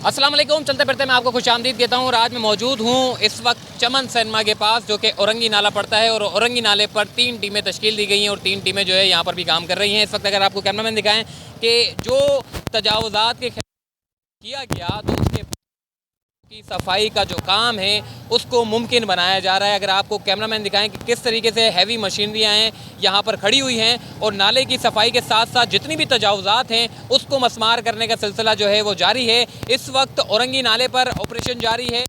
अस्सलाम वालेकुम। चलते फिरते मैं आपको खुशामदीद कहता हूँ और आज मैं मौजूद हूँ इस वक्त चमन सिनेमा के पास, जो कि औरंगी नाला पड़ता है। और औरंगी नाले पर 3 टीमें तश्कील दी गई हैं और 3 टीमें जो है यहाँ पर भी काम कर रही हैं। इस वक्त अगर आपको कैमरामैन दिखाएं कि जो तजावुज़ात के किया गया तो उसके की सफाई का जो काम है उसको मुमकिन बनाया जा रहा है। अगर आपको कैमरामैन दिखाएं कि किस तरीके से हैवी मशीनरियाँ हैं यहाँ पर खड़ी हुई हैं और नाले की सफाई के साथ साथ जितनी भी तजावुज़ात हैं उसको मस्मार करने का सिलसिला जो है वो जारी है। इस वक्त औरंगी नाले पर ऑपरेशन जारी है,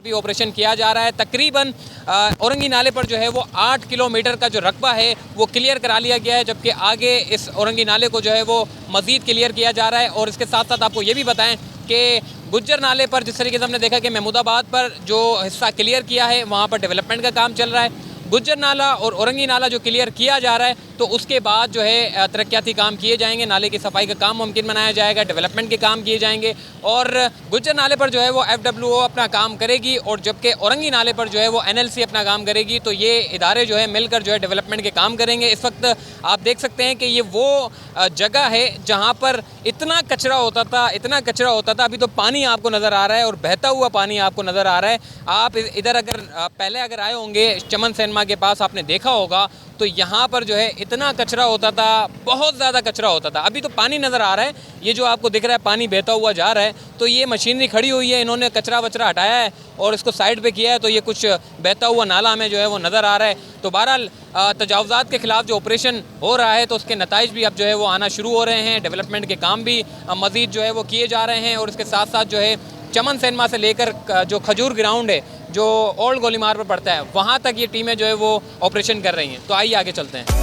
भी ऑपरेशन किया जा रहा है। तकरीबन औरंगी नाले पर जो है वो 8 किलोमीटर का जो रकबा है वो क्लियर करा लिया गया है, जबकि आगे इस औरंगी नाले को जो है वो मज़ीद क्लियर किया जा रहा है। और इसके साथ साथ आपको ये भी बताएं कि गुज्जर नाले पर जिस तरीके से हमने देखा कि महमूदाबाद पर जो हिस्सा क्लियर किया है वहाँ पर डेवलपमेंट का काम चल रहा है। गुज्जर नाला और औरंगी नाला जो क्लियर किया जा रहा है तो उसके बाद जो है तरक्याती काम किए जाएंगे, नाले की सफाई का काम मुमकिन बनाया जाएगा, डेवलपमेंट के काम किए जाएंगे। और गुज्जर नाले पर जो है वो FWO अपना काम करेगी और जबकि औरंगी नाले पर जो है वो NLC अपना काम करेगी। तो ये इदारे जो है मिलकर जो है डेवलपमेंट के काम करेंगे। इस वक्त आप देख सकते हैं कि ये वो जगह है जहाँ पर इतना कचरा होता था, अभी तो पानी आपको नज़र आ रहा है और बहता हुआ पानी आपको नज़र आ रहा है। आप इधर अगर पहले अगर आए होंगे चमन सिनेमा के पास, आपने देखा होगा तो यहाँ पर जो है इतना कचरा होता था, बहुत ज़्यादा कचरा होता था। अभी तो पानी नज़र आ रहा है, ये जो आपको दिख रहा है पानी बहता हुआ जा रहा है। तो ये मशीनरी खड़ी हुई है, इन्होंने कचरा वचरा हटाया है और इसको साइड पे किया है, तो ये कुछ बहता हुआ नाला हमें जो है वो नज़र आ रहा है। तो बहरहाल तजावुज़ात के ख़िलाफ़ जो ऑपरेशन हो रहा है तो उसके नताइज भी अब जो है वो आना शुरू हो रहे हैं। डेवलपमेंट के काम भी मज़ीद जो है वो किए जा रहे हैं। और इसके साथ साथ जो है चमन सिनेमा से लेकर जो खजूर ग्राउंड है जो ओल्ड गोलीमार पर पड़ता है वहाँ तक ये टीमें जो है वो ऑपरेशन कर रही हैं। तो आइए आगे चलते हैं।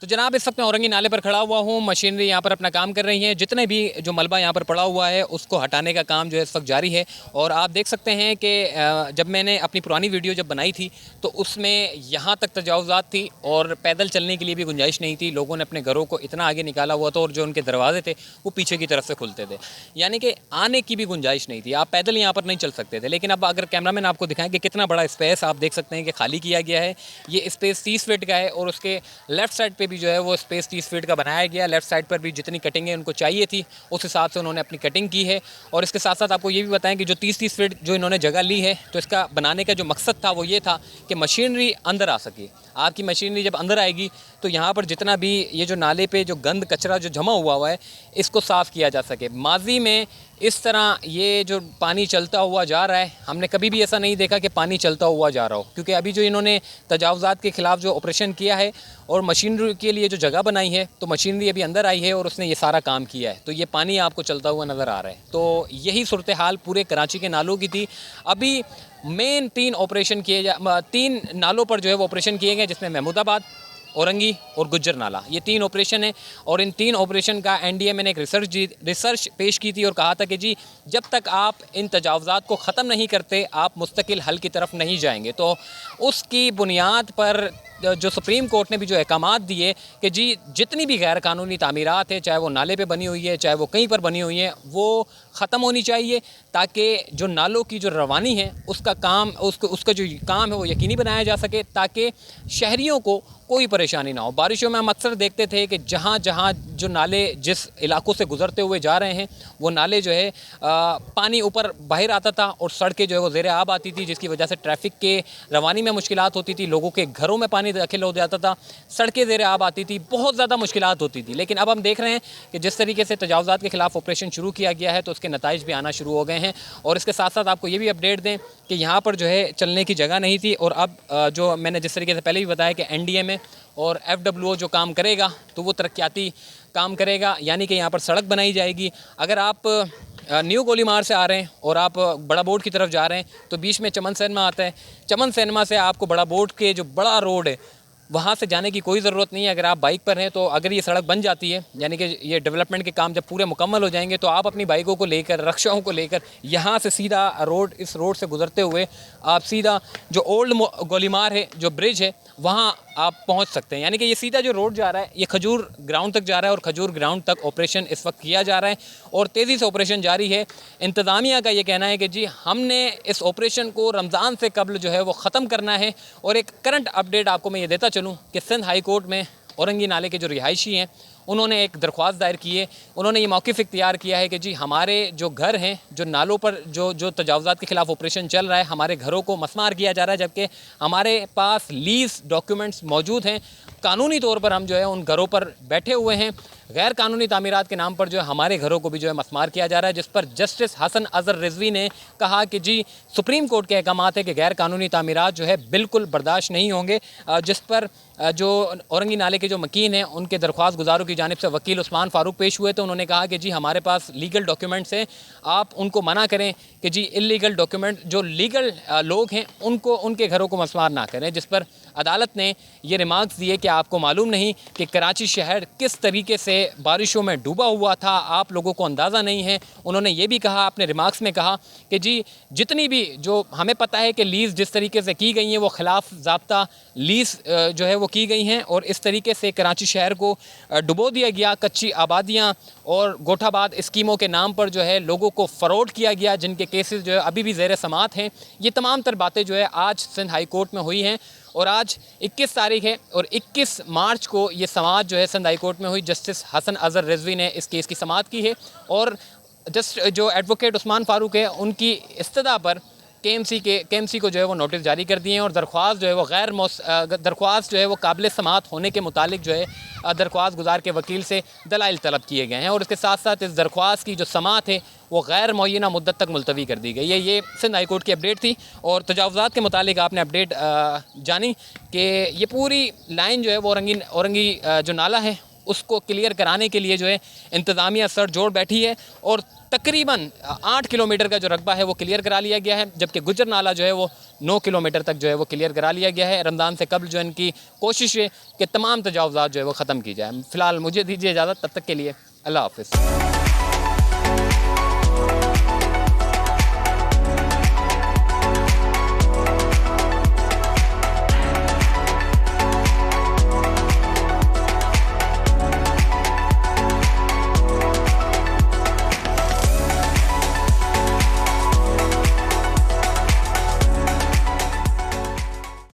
तो जनाब इस वक्त मैं औरंगी नाले पर खड़ा हुआ हूँ, मशीनरी यहाँ पर अपना काम कर रही हैं। जितने भी जो मलबा यहाँ पर पड़ा हुआ है उसको हटाने का काम जो है इस वक्त जारी है। और आप देख सकते हैं कि जब मैंने अपनी पुरानी वीडियो जब बनाई थी तो उसमें यहाँ तक तजावुज़ात थी और पैदल चलने के लिए भी गुंजाइश नहीं थी। लोगों ने अपने घरों को इतना आगे निकाला हुआ था और जो उनके दरवाजे थे वो पीछे की तरफ से खुलते थे, यानी कि आने की भी गुंजाइश नहीं थी, आप पैदल यहाँ पर नहीं चल सकते थे। लेकिन अब अगर कैमरामैन आपको दिखाएं कि कितना बड़ा स्पेस आप देख सकते हैं कि खाली किया गया है। ये स्पेस 30 फीट का है और उसके लेफ़्ट साइड पर भी जो है वो स्पेस 30 फीट का बनाया गया। लेफ्ट साइड पर भी जितनी कटिंगें उनको चाहिए थी उस हिसाब से उन्होंने अपनी कटिंग की है। और इसके साथ साथ आपको ये भी बताएं कि जो 30-30 फीट जो इन्होंने जगह ली है तो इसका बनाने का जो मकसद था वो ये था कि मशीनरी अंदर आ सके। आपकी मशीनरी जब अंदर आएगी तो यहाँ पर जितना भी ये जो नाले पे जो गंद कचरा जो जमा हुआ है इसको साफ़ किया जा सके। माजी में इस तरह ये जो पानी चलता हुआ जा रहा है, हमने कभी भी ऐसा नहीं देखा कि पानी चलता हुआ जा रहा हो, क्योंकि अभी जो इन्होंने तजावुज़ात के ख़िलाफ़ जो ऑपरेशन किया है और मशीनरी के लिए जो जगह बनाई है तो मशीनरी अभी अंदर आई है और उसने ये सारा काम किया है, तो ये पानी आपको चलता हुआ नज़र आ रहा है। तो यही सूरत हाल पूरे कराची के नालों की थी। अभी मेन 3 ऑपरेशन किए 3 नालों पर जो है वो ऑपरेशन किए गए, जिसमें महमूदाबाद, औरंगी और गुज्जर नाला, ये 3 ऑपरेशन है। और इन 3 ऑपरेशन का NDMA ने एक रिसर्च पेश की थी और कहा था कि जी जब तक आप इन तजावुज़ात को ख़त्म नहीं करते आप मुस्तकिल हल की तरफ नहीं जाएंगे। तो उसकी बुनियाद पर जो सुप्रीम कोर्ट ने भी जो अहकामात दिए कि जी जितनी भी गैर कानूनी तामीरात है, चाहे वो नाले पे बनी हुई है चाहे वो कहीं पर बनी हुई है, वो ख़त्म होनी चाहिए ताकि जो नालों की जो रवानी है उसका काम उसका जो काम है वो यकीनी बनाया जा सके, ताकि शहरियों को कोई परेशानी ना हो। बारिशों में हम अक्सर देखते थे कि जहाँ जहाँ जो नाले जिस इलाकों से गुज़रते हुए जा रहे हैं वो नाले जो है पानी ऊपर बाहर आता था और सड़कें जो है वो ज़ेर आब आती थी, जिसकी वजह से ट्रैफिक के रवानी में मुश्किलात होती थी, लोगों के घरों में पानी दाखिल हो जाता था, सड़कें ज़ेर आब आती थी, बहुत ज़्यादा मुश्किलात होती थी। लेकिन अब हम देख रहे हैं कि जिस तरीके से तजावुज़ात के ख़िलाफ़ ऑपरेशन शुरू किया गया है तो उसके नताइज भी आना शुरू हो गए हैं। और इसके साथ साथ आपको ये भी अपडेट दें कि यहाँ पर जो है चलने की जगह नहीं थी और अब जो मैंने जिस तरीके से पहले भी बताया कि NDMA और FWO जो काम करेगा तो वो तरक्याती काम करेगा, यानी कि यहाँ पर सड़क बनाई जाएगी। अगर आप न्यू गोलीमार से आ रहे हैं और आप बड़ा बोर्ड की तरफ जा रहे हैं तो बीच में चमन सिनेमा आता है। चमन सिनेमा से आपको बड़ा बोर्ड के जो बड़ा रोड है वहाँ से जाने की कोई ज़रूरत नहीं है। अगर आप बाइक पर हैं तो अगर ये सड़क बन जाती है, यानी कि ये डेवलपमेंट के काम जब पूरे मुकम्मल हो जाएंगे तो आप अपनी बाइकों को लेकर, रक्षाओं को लेकर यहाँ से सीधा इस रोड से गुजरते हुए आप सीधा जो ओल्ड गोलीमार है, जो ब्रिज है, वहाँ आप पहुँच सकते हैं। यानी कि ये सीधा जो रोड जा रहा है ये खजूर ग्राउंड तक जा रहा है और खजूर ग्राउंड तक ऑपरेशन इस वक्त किया जा रहा है और तेज़ी से ऑपरेशन जारी है। इंतज़ामिया का ये कहना है कि जी हमने इस ऑपरेशन को रमज़ान से कबल जो है वो ख़त्म करना है। और एक करंट अपडेट आपको मैं ये देता चलूँ कि सिंध हाई कोर्ट में औरंगी नाले के जो रिहायशी हैं उन्होंने एक दरख्वास्त दायर की है। उन्होंने ये मौक़िफ़ इख्तियार किया है कि जी हमारे जो घर हैं, जो नालों पर जो तजावुज़ात के ख़िलाफ़ ऑपरेशन चल रहा है, हमारे घरों को मसमार किया जा रहा है, जबकि हमारे पास लीज़ डॉक्यूमेंट्स मौजूद हैं। कानूनी तौर पर हम जो है उन घरों पर बैठे हुए हैं। गैर कानूनी तामीरात के नाम पर जो है हमारे घरों को भी जो है मसमार किया जा रहा है, जिस पर जस्टिस हसन अज़हर रिज़वी ने कहा कि जी सुप्रीम कोर्ट के अहकामात है कि गैर कानूनी तामीरात जो है बिल्कुल बर्दाश्त नहीं होंगे। जिस पर जो औरंगी नाले के जो मकीन हैं उनके दरख्वास्त गुजारों की जानिब से वकील उस्मान फ़ारूक पेश हुए, तो उन्होंने कहा कि जी हमारे पास लीगल डॉक्यूमेंट्स हैं, आप उनको मना करें कि जी इल्लीगल डॉक्यूमेंट जो लीगल लोग हैं उनको उनके घरों को मसमार ना करें। जिस पर अदालत ने ये रिमार्क्स दिए कि आपको मालूम नहीं कि कराची शहर किस तरीके से बारिशों में डूबा हुआ था, आप लोगों को अंदाज़ा नहीं है। उन्होंने ये भी कहा, अपने रिमार्क्स में कहा कि जी जितनी भी जो हमें पता है कि लीज़ जिस तरीके से की गई हैं वो खिलाफ ज़ाब्ता लीज़ जो है वो की गई हैं, और इस तरीके से कराची शहर को डुबो दिया गया। कच्ची आबादियाँ और गोठाबाद स्कीमों के नाम पर जो है लोगों को फ़रोड किया गया, जिनके केसेस जो है अभी भी ज़ेर समाअत हैं। ये तमाम तर बातें जो है आज सिंध हाई कोर्ट में हुई हैं, और आज 21 तारीख है और 21 मार्च को ये समाअत जो है सिंध हाई कोर्ट में हुई। जस्टिस हसन अज़हर रिज़वी ने इस केस की समाअत की है, और जो एडवोकेट उस्मान फ़ारूक है उनकी इस्तदा पर KMC को जो है वो नोटिस जारी कर दिए हैं, और दरख्वास्त जो है वो दरख्वास्त जो है वो काबिल समाअत होने के मुतालिक जो है दरख्वास्त गुजार के वकील से दलाइल तलब किए गए हैं, और इसके साथ साथ इस दरख्वास्त की जो समाअत है वो गैर मुअय्यना मुद्दत तक मुलतवी कर दी गई है। ये सिंध हाई कोर्ट की अपडेट थी, और तजावुज़ात के मुतालिक आपने अपडेट जानी कि ये पूरी लाइन जो है वो औरंगी जो नाला है उसको क्लियर कराने के लिए जो है इंतज़ामिया सर जोड़ बैठी है, और तकरीबन 8 किलोमीटर का जो रकबा है वो क्लियर करा लिया गया है, जबकि गुजर नाला जो है वो 9 किलोमीटर तक जो है वो क्लियर करा लिया गया है। रमज़ान से कबल जो इनकी कोशिश है कि तमाम तजावुज़ात जो है वो ख़त्म की जाए। फ़िलहाल मुझे दीजिए इजाज़त, तब तक के लिए अल्लाह हाफ़िज़।